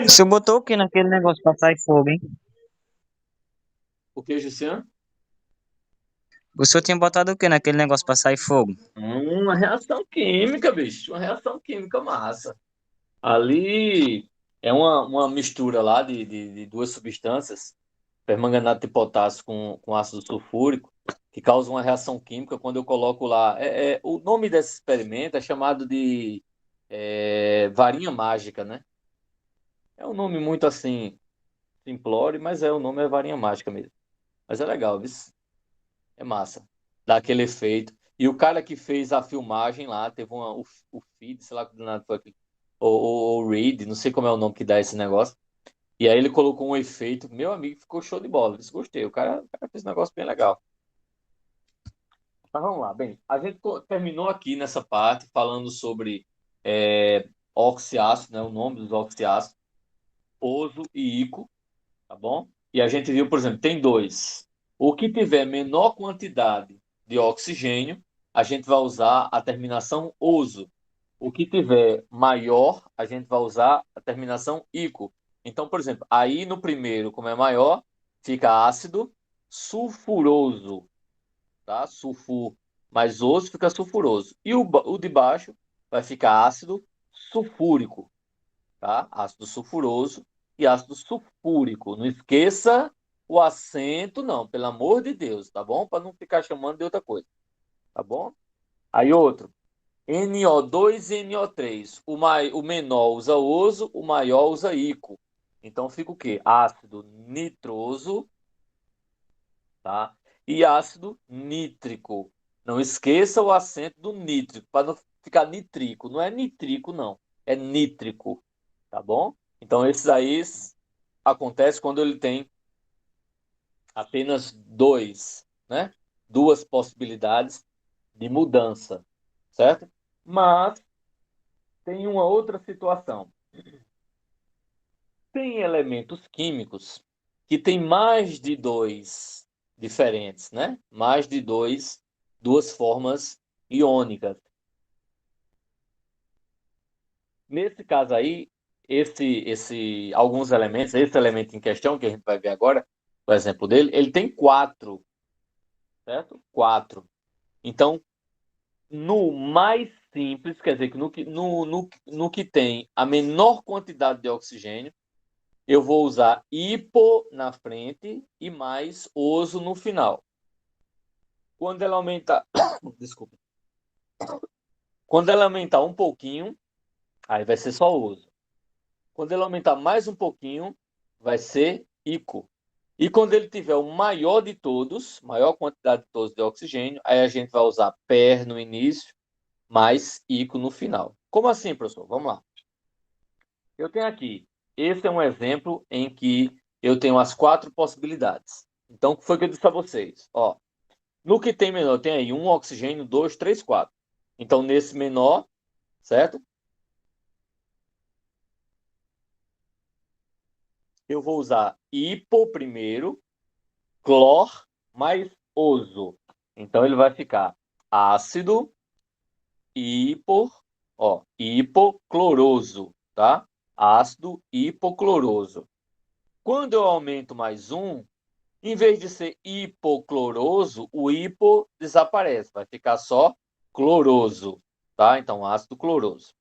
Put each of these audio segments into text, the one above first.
Você botou o que naquele negócio pra sair fogo, hein? O que, Jussian? O senhor tinha botado o que naquele negócio pra sair fogo? Uma reação química, bicho. Uma reação química massa. Ali é uma mistura lá de duas substâncias, permanganato de potássio com ácido sulfúrico, que causa uma reação química quando eu coloco lá. O nome desse experimento é chamado de varinha mágica, né? É um nome muito assim, simplório, mas o nome é varinha mágica mesmo. Mas é legal, viu? É massa. Dá aquele efeito. E o cara que fez a filmagem lá, teve o feed, sei lá que nada foi aqui, o Reed, não sei como é o nome que dá esse negócio. E aí ele colocou um efeito. Meu amigo, ficou show de bola. Disse, gostei. O cara fez um negócio bem legal. Mas vamos lá. Bem, a gente terminou aqui nessa parte falando sobre oxiácido, né? O nome dos oxiácidos, oso e ico, tá bom? E a gente viu, por exemplo, tem dois. O que tiver menor quantidade de oxigênio, a gente vai usar a terminação oso. O que tiver maior, a gente vai usar a terminação ico. Então, por exemplo, aí no primeiro, como é maior, fica ácido sulfuroso, tá? Sulfur mais oso fica sulfuroso. E o de baixo vai ficar ácido sulfúrico, tá? Ácido sulfuroso e ácido sulfúrico. Não esqueça o acento, não, pelo amor de Deus, tá bom? Para não ficar chamando de outra coisa, tá bom? Aí outro, NO2 e NO3. O menor usa oso, o maior usa ico. Então fica o quê? Ácido nitroso, tá? E ácido nítrico. Não esqueça o acento do nítrico, para não ficar nitrico. Não é nitrico, não. É nítrico, tá bom? Então esses aí acontece quando ele tem apenas dois, né? Duas possibilidades de mudança, certo? Mas tem uma outra situação. Tem elementos químicos que têm mais de dois diferentes, né? Mais de duas formas iônicas. Nesse caso aí, alguns elementos, esse elemento em questão que a gente vai ver agora, o exemplo dele, ele tem quatro, certo? Quatro. Então, no mais simples, quer dizer que no que tem a menor quantidade de oxigênio, eu vou usar hipo na frente e mais oso no final. Quando ela aumentar, desculpa, quando ela aumentar um pouquinho, aí vai ser só oso. Quando ela aumentar mais um pouquinho, vai ser ico. E quando ele tiver o maior de todos, maior quantidade de todos de oxigênio, aí a gente vai usar per no início, mais ico no final. Como assim, professor? Vamos lá. Eu tenho aqui, esse é um exemplo em que eu tenho as quatro possibilidades. Então, o que foi que eu disse a vocês? Ó, no que tem menor, tem aí um oxigênio, dois, três, quatro. Então, nesse menor, certo? Eu vou usar hipo primeiro, clor mais oso. Então, ele vai ficar ácido hipo, ó, hipocloroso, tá? Ácido hipocloroso. Quando eu aumento mais um, em vez de ser hipocloroso, o hipo desaparece, vai ficar só cloroso, tá? Então, ácido cloroso.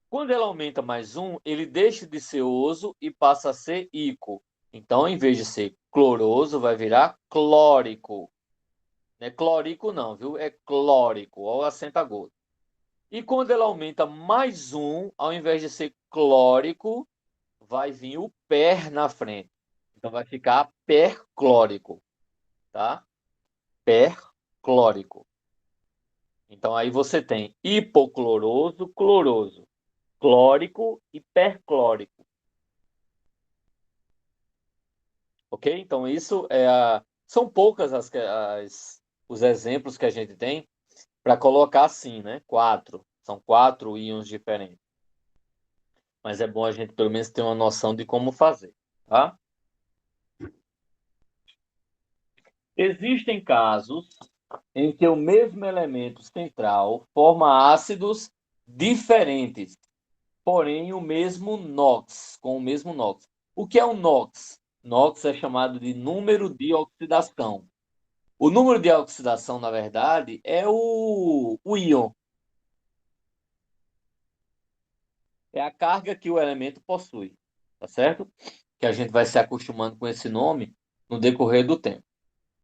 Quando ela aumenta mais um, ele deixa de ser oso e passa a ser ico. Então, em vez de ser cloroso, vai virar clórico. Não é clórico não, viu? É clórico, olha o acento agudo. E quando ela aumenta mais um, ao invés de ser clórico, vai vir o per na frente. Então vai ficar perclórico, tá? Perclórico. Então aí você tem hipocloroso, cloroso, clórico e perclórico, ok? Então isso são poucas os exemplos que a gente tem para colocar assim, né? Quatro. São quatro íons diferentes. Mas é bom a gente pelo menos ter uma noção de como fazer, tá? Existem casos em que o mesmo elemento central forma ácidos diferentes. porém o mesmo NOx, com o mesmo NOx. O que é o NOx? NOx é chamado de número de oxidação. O número de oxidação, na verdade, é o íon. É a carga que o elemento possui, tá certo? Que a gente vai se acostumando com esse nome no decorrer do tempo.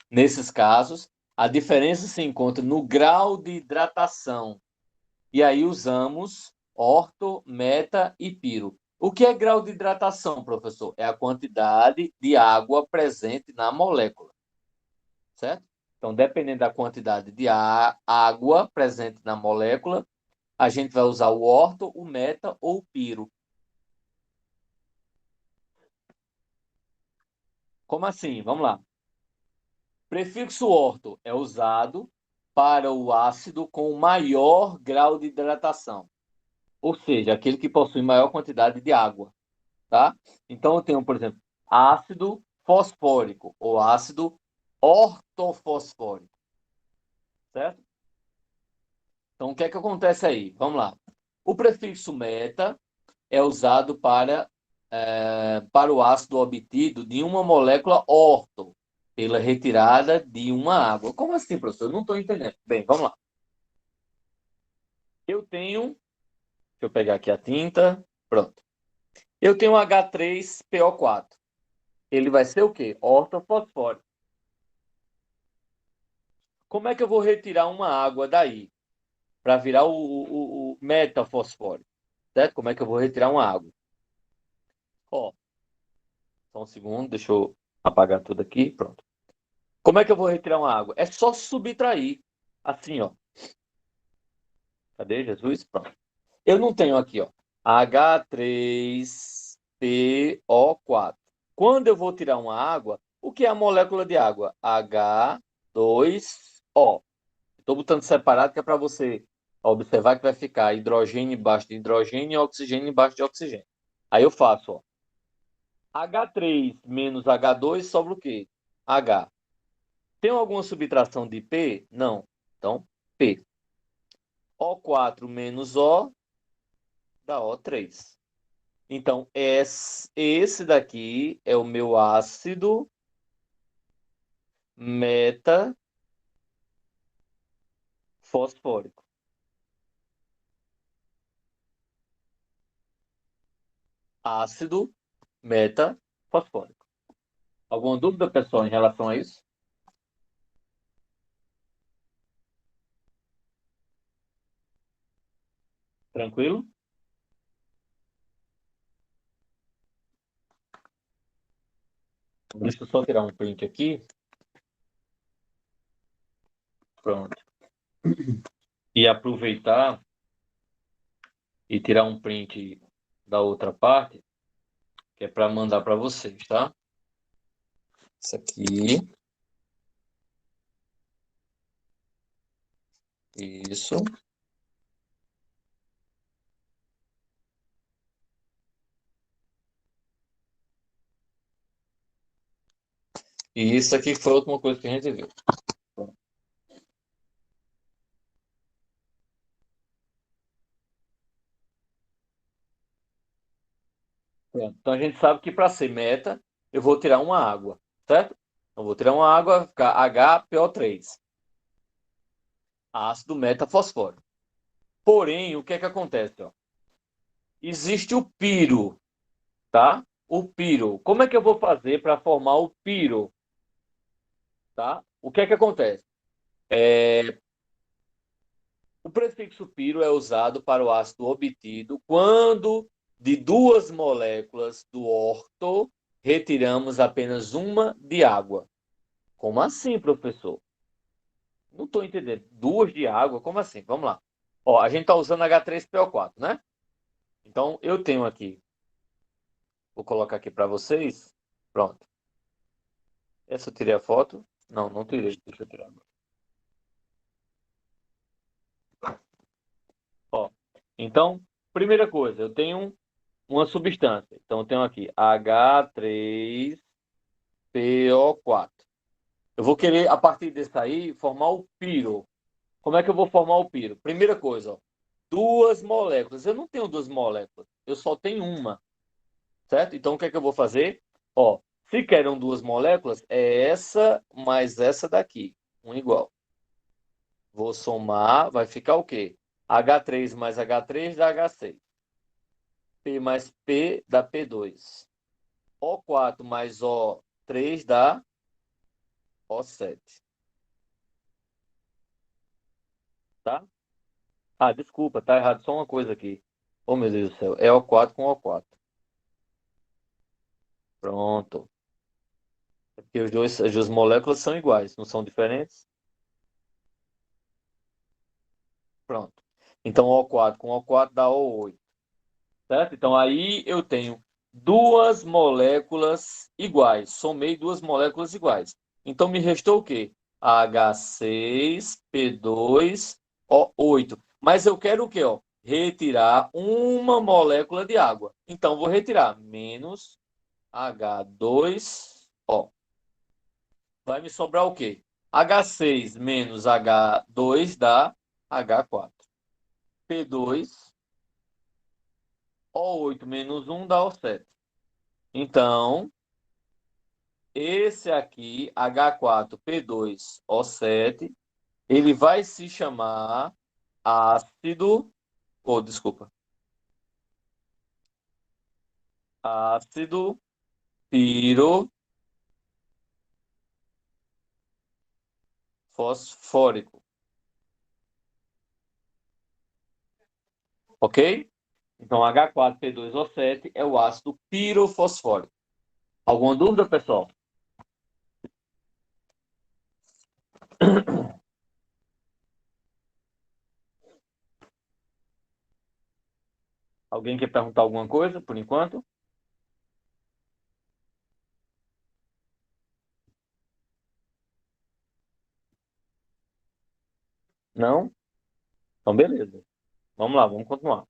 Nesses casos, a diferença se encontra no grau de hidratação. E aí usamos orto, meta e piro. O que é grau de hidratação, professor? É a quantidade de água presente na molécula, certo? Então, dependendo da quantidade de água presente na molécula, a gente vai usar o orto, o meta ou o piro. Como assim? Vamos lá. Prefixo orto é usado para o ácido com maior grau de hidratação, ou seja, aquele que possui maior quantidade de água, tá? Então eu tenho, por exemplo, ácido fosfórico ou ácido ortofosfórico, certo? Então o que é que acontece aí? Vamos lá. O prefixo meta é usado para o ácido obtido de uma molécula orto, pela retirada de uma água. Como assim, professor? Eu não estou entendendo. Bem, vamos lá. Eu tenho, deixa eu pegar aqui a tinta, pronto. Eu tenho H3PO4. Ele vai ser o quê? Ortofosfórico. Como é que eu vou retirar uma água daí para virar o metafosfórico? Certo? Como é que eu vou retirar uma água? Ó, só um segundo, deixa eu apagar tudo aqui, pronto. Como é que eu vou retirar uma água? É só subtrair. Assim, ó. Cadê, Jesus? Pronto. Eu não tenho aqui, ó. H3PO4. Quando eu vou tirar uma água, o que é a molécula de água? H2O. Estou botando separado que é para você observar que vai ficar hidrogênio embaixo de hidrogênio e oxigênio embaixo de oxigênio. Aí eu faço, ó. H3 menos H2 sobra o quê? H. Tem alguma subtração de P? Não. Então, P. O4 menos O dá O3. Então, esse daqui é o meu ácido metafosfórico. Ácido metafosfórico. Alguma dúvida, pessoal, em relação a isso? Tranquilo? Deixa eu só tirar um print aqui. Pronto. E aproveitar e tirar um print da outra parte, que é para mandar para vocês, tá? Isso aqui. Isso. E isso aqui foi a última coisa que a gente viu. Pronto. Então a gente sabe que para ser meta, eu vou tirar uma água, certo? Então vou tirar uma água, vai ficar HPO3, ácido metafosfórico. Porém, o que é que acontece? Ó? Existe o piro, tá? O piro. Como é que eu vou fazer para formar o piro? Tá? O que é que acontece? O prefixo piro é usado para o ácido obtido quando de duas moléculas do orto retiramos apenas uma de água. Como assim, professor? Não estou entendendo. Duas de água? Como assim? Vamos lá. Ó, a gente está usando H3PO4, né? Então, eu tenho aqui. Vou colocar aqui para vocês. Pronto. Essa eu tirei a foto. Não, não tirei. Deixa eu tirar agora. Ó, então, primeira coisa, eu tenho uma substância. Então, eu tenho aqui H3PO4. Eu vou querer, a partir desse aí, formar o piro. Como é que eu vou formar o piro? Primeira coisa, ó, duas moléculas. Eu não tenho duas moléculas. eu só tenho uma, certo? Então, o que é que eu vou fazer? Ó, se querem duas moléculas, é essa mais essa daqui, um igual. Vou somar, vai ficar o quê? H3 mais H3 dá H6. P mais P dá P2. O4 mais O3 dá O7. Tá? Ah, desculpa, tá errado só uma coisa aqui. Oh, meu Deus do céu. É O4 com O4. Pronto. É porque as duas moléculas são iguais, não são diferentes? Pronto. Então, O4 com O4 dá O8. Certo? Então, aí eu tenho duas moléculas iguais. Somei duas moléculas iguais. Então, me restou o quê? H6P2O8. Mas eu quero o quê? Ó? Retirar uma molécula de água. Então, vou retirar menos H2O. Vai me sobrar o quê? H6 menos H2 dá H4. P2, O8 menos 1 dá O7. Então, esse aqui, H4P2O7, ele vai se chamar ácido, ou desculpa, ácido pirofosfórico, ok? Então, H4P2O7 é o ácido pirofosfórico. Alguma dúvida, pessoal? Alguém quer perguntar alguma coisa, por enquanto? Não? Então, beleza. Vamos lá, vamos continuar.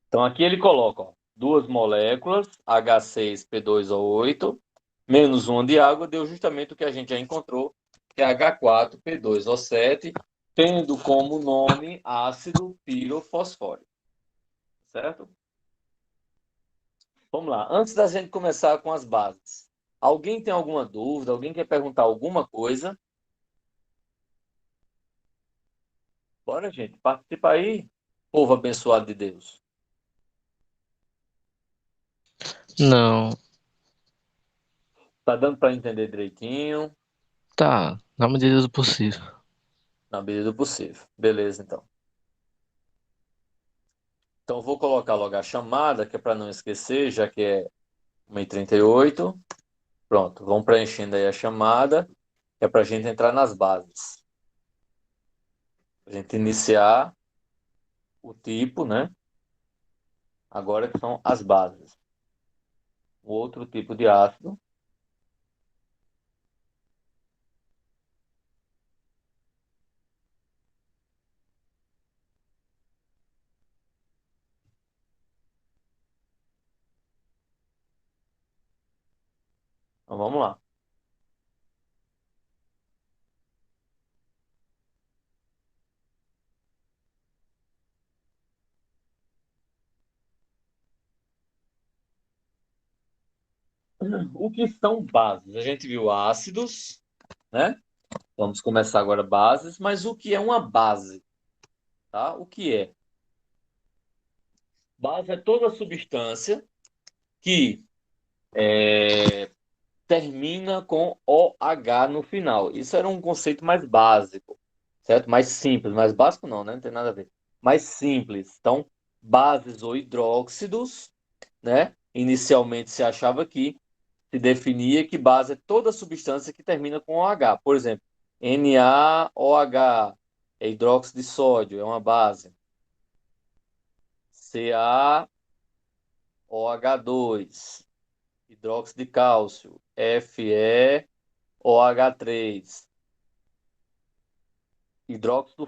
Então, aqui ele coloca, ó, duas moléculas, H6P2O8, menos uma de água, deu justamente o que a gente já encontrou, que é H4P2O7, tendo como nome ácido pirofosfórico. Certo? Vamos lá. Antes da gente começar com as bases, alguém tem alguma dúvida? Alguém quer perguntar alguma coisa? Bora, gente, participa aí, povo abençoado de Deus. Não, Tá dando para entender direitinho, tá, na medida do possível. na medida do possível. Beleza, então. Então, eu vou colocar logo a chamada, que é para não esquecer, já que é 1h38. Pronto, vamos preenchendo aí a chamada, que é para a gente entrar nas bases. A gente iniciar o tipo, né? Agora que são as bases. O outro tipo de ácido. Então, vamos lá. O que são bases? A gente viu ácidos, né? Vamos começar agora bases, mas o que é uma base? Tá? O que é? Base é toda substância que termina com OH no final. Isso era um conceito mais básico, certo? Mais simples, mais básico não, né? Não tem nada a ver. Mais simples. Então, bases ou hidróxidos, né? Inicialmente se achava que se definia que base é toda substância que termina com OH. Por exemplo, NaOH é hidróxido de sódio, é uma base. CaOH2, hidróxido de cálcio, FeOH3, hidróxido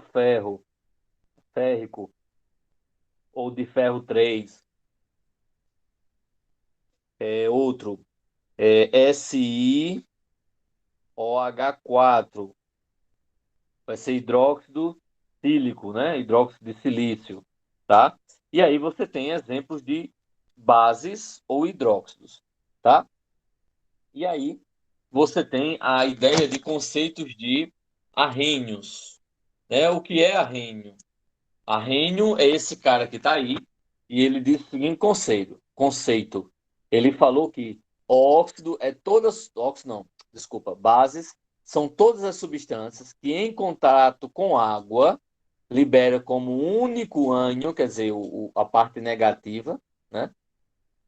férrico, ou de ferro 3, outro, SiOH4, vai ser hidróxido sílico, né? Hidróxido de silício, tá? E aí você tem exemplos de bases ou hidróxidos, tá? E aí você tem a ideia de conceitos de arrênios, né? O que é arrênio? Arrhênio é esse cara que está aí, e ele diz o seguinte conceito. Ele falou que óxido é todas, óxido não, desculpa, bases são todas as substâncias que em contato com água libera como único ânion, quer dizer, a parte negativa, né?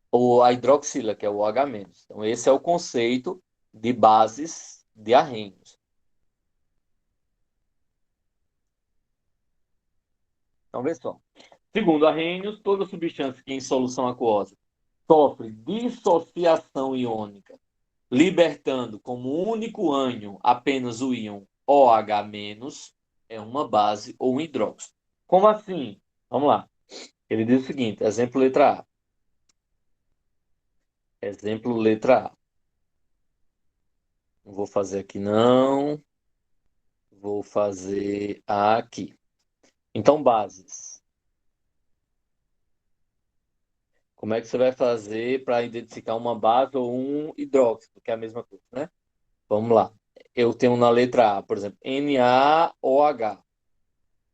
Ou a hidroxila, que é o OH-. Então esse é o conceito de bases de arrênios. Então vê só. Segundo Arrhenius, toda substância que em solução aquosa sofre dissociação iônica, libertando como único ânion apenas o íon OH-, é uma base ou um hidróxido. Como assim? Vamos lá. Ele diz o seguinte, exemplo letra A. Exemplo letra A. Não vou fazer aqui não. Vou fazer aqui. Então, bases. Como é que você vai fazer para identificar uma base ou um hidróxido, que é a mesma coisa, né? Vamos lá. Eu tenho na letra A, por exemplo, NaOH.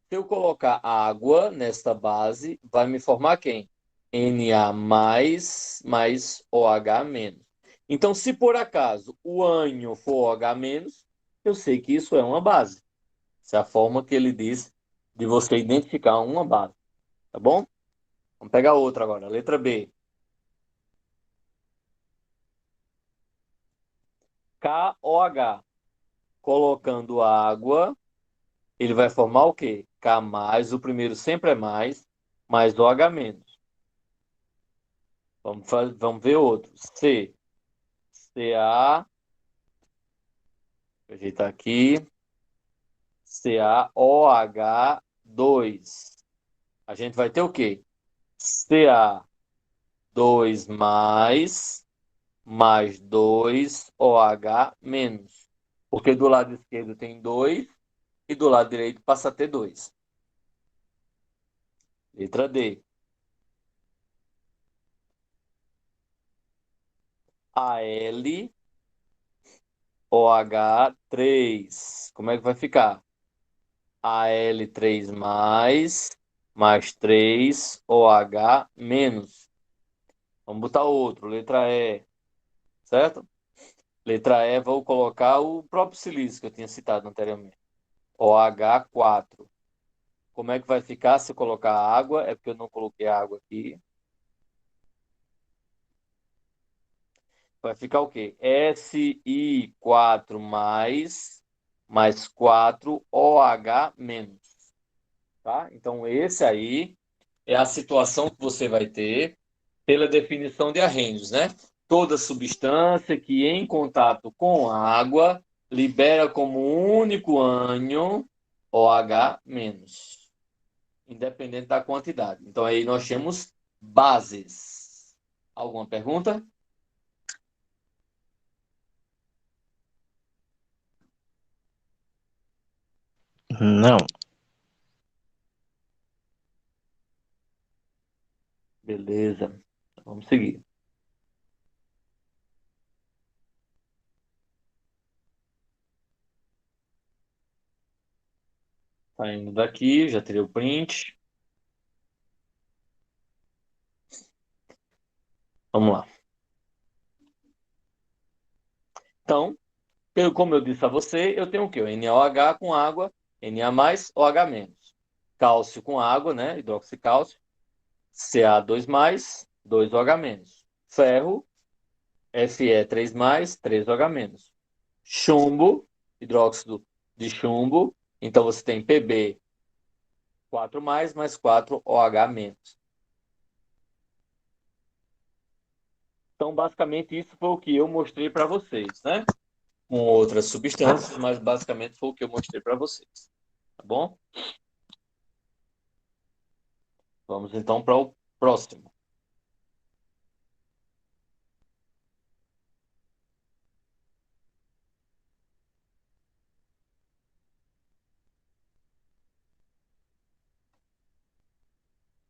Se eu colocar água nesta base, vai me formar quem? Na mais OH menos. Então, se por acaso o ânion for OH menos, eu sei que isso é uma base. Essa é a forma que ele diz de você identificar uma base. Tá bom? Vamos pegar outra agora. Letra B. KOH. Colocando água, ele vai formar o quê? K mais, o primeiro sempre é mais OH menos. Vamos ver outro. C. Ca, vou ajeitar aqui. CaOH2. A gente vai ter o quê? Ca2 mais 2OH menos. Porque do lado esquerdo tem 2 e do lado direito passa a ter 2. Letra D. AlOH3. Como é que vai ficar? Al3 mais 3OH menos. Vamos botar outro, letra E, certo? Letra E, vou colocar o próprio silício que eu tinha citado anteriormente. OH4. Como é que vai ficar se eu colocar água? É porque eu não coloquei água aqui. Vai ficar o quê? Si4 mais 4OH menos. Tá? Então, esse aí é a situação que você vai ter pela definição de arrênios, né? Toda substância que em contato com água libera como único ânion OH-, independente da quantidade. Então aí nós temos bases. Alguma pergunta? Não. Beleza. Vamos seguir. Saindo daqui, já tirei o print. Vamos lá. Então, como eu disse a você, eu tenho o quê? O NaOH com água, Na mais, OH-. Cálcio com água, né? Hidroxicálcio. Ca2 mais, 2OH-. Ferro, Fe3 mais, 3OH-. Chumbo, hidróxido de chumbo. Então você tem Pb 4 mais 4OH-. Então, basicamente, isso foi o que eu mostrei para vocês, né? Com outras substâncias, mas basicamente foi o que eu mostrei para vocês. Tá bom? Vamos então para o próximo.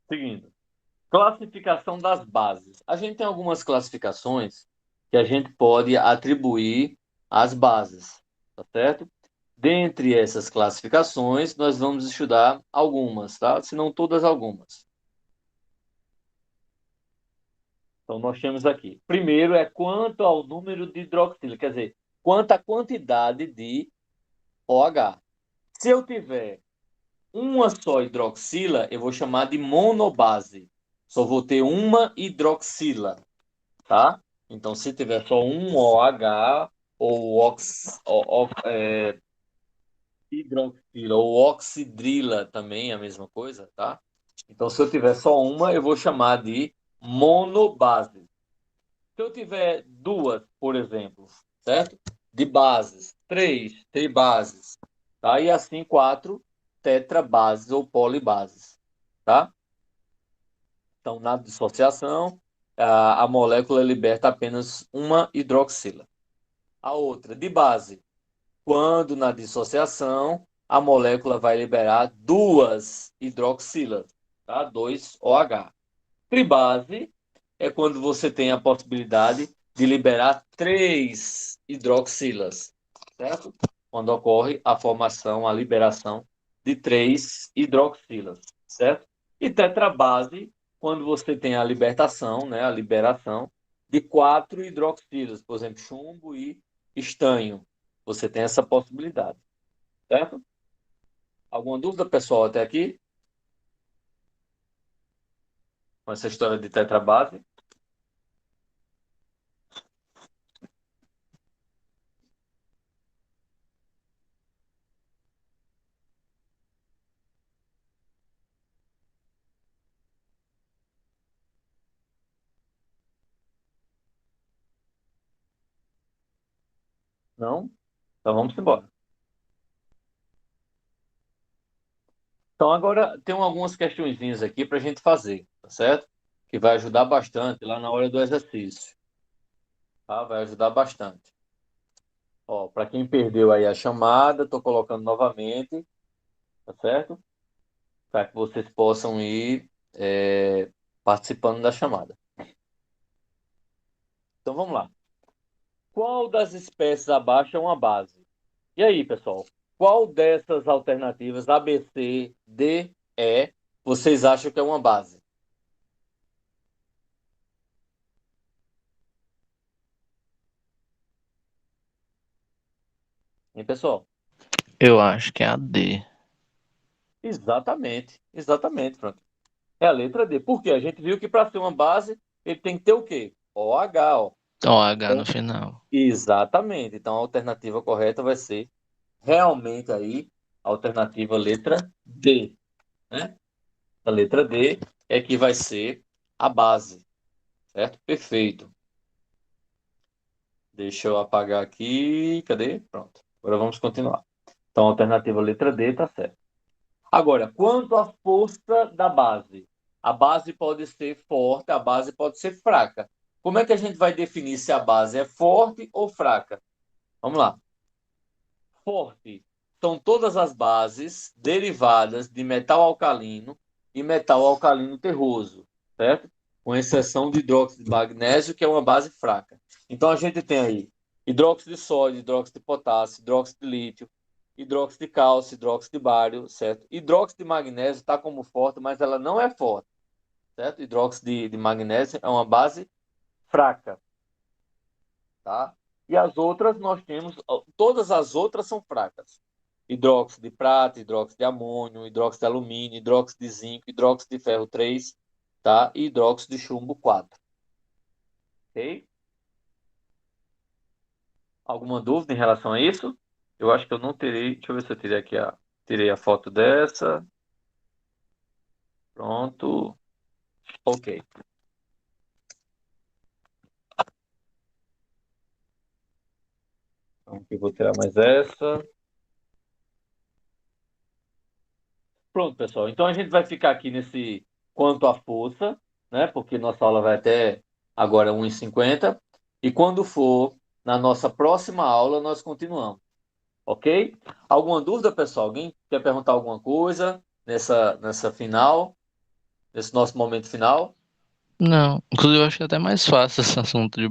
Seguindo. Classificação das bases. A gente tem algumas classificações que a gente pode atribuir às bases, tá certo? Dentre essas classificações, nós vamos estudar algumas, tá? Se não todas, algumas. Então, nós temos aqui. Primeiro é quanto ao número de hidroxila, quer dizer, quanto à quantidade de OH. Se eu tiver uma só hidroxila, eu vou chamar de monobase. Só vou ter uma hidroxila, tá? Então, se tiver só um OH ou hidroxila ou oxidrila também é a mesma coisa, tá? Então, se eu tiver só uma, eu vou chamar de monobase. Se eu tiver duas, por exemplo, certo? De bases, três tribases, tá? E assim quatro tetrabases ou polibases, tá? Então, na dissociação, a molécula liberta apenas uma hidroxila. A outra, de base, quando na dissociação, a molécula vai liberar duas hidroxilas, tá? 2OH. Tribase é quando você tem a possibilidade de liberar três hidroxilas, certo? Quando ocorre a formação, a liberação de três hidroxilas, certo? E tetrabase, quando você tem a libertação, né, a liberação de quatro hidroxilas, por exemplo, chumbo e estanho. Você tem essa possibilidade, certo? Alguma dúvida, pessoal, até aqui? Com essa história de tetrabase? Não? Então vamos embora. Então, agora tem algumas questõezinhas aqui para a gente fazer, tá certo? Que vai ajudar bastante lá na hora do exercício, tá? Vai ajudar bastante. Ó, para quem perdeu aí a chamada, estou colocando novamente, tá certo? Para que vocês possam ir participando da chamada. Então, vamos lá. Qual das espécies abaixo é uma base? E aí, pessoal? Qual dessas alternativas, A, B, C, D, E, vocês acham que é uma base? Hein, pessoal? Eu acho que é a D. Exatamente, exatamente, Frank. É a letra D. Porque a gente viu que para ser uma base, ele tem que ter o quê? OH, ó. OH no final. Exatamente. Então a alternativa correta vai ser realmente aí a alternativa letra D, né? A letra D é que vai ser a base, certo? Perfeito. Deixa eu apagar aqui. Cadê? Pronto. Agora vamos continuar. Então a alternativa letra D está certa. Agora, quanto à força da base? A base pode ser forte, a base pode ser fraca. Como é que a gente vai definir se a base é forte ou fraca? Vamos lá. Forte são todas as bases derivadas de metal alcalino e metal alcalino terroso, certo? Com exceção de hidróxido de magnésio, que é uma base fraca. Então a gente tem aí hidróxido de sódio, hidróxido de potássio, hidróxido de lítio, hidróxido de cálcio, hidróxido de bário, certo? Hidróxido de magnésio está como forte, mas ela não é forte, certo? Hidróxido de magnésio é uma base fraca, tá? E as outras nós temos, todas as outras são fracas. Hidróxido de prata, hidróxido de amônio, hidróxido de alumínio, hidróxido de zinco, hidróxido de ferro 3, tá? E hidróxido de chumbo 4. Ok? Alguma dúvida em relação a isso? Eu acho que eu não terei. Deixa eu ver se eu tirei aqui tirei a foto dessa. Pronto. Ok. Então, aqui eu vou tirar mais essa. Pronto, pessoal. Então a gente vai ficar aqui nesse quanto à força, né? Porque nossa aula vai até agora 1h50. E quando for na nossa próxima aula, nós continuamos. Ok? Alguma dúvida, pessoal? Alguém quer perguntar alguma coisa nessa final, nesse nosso momento final? Não. Inclusive, eu acho que é até mais fácil esse assunto de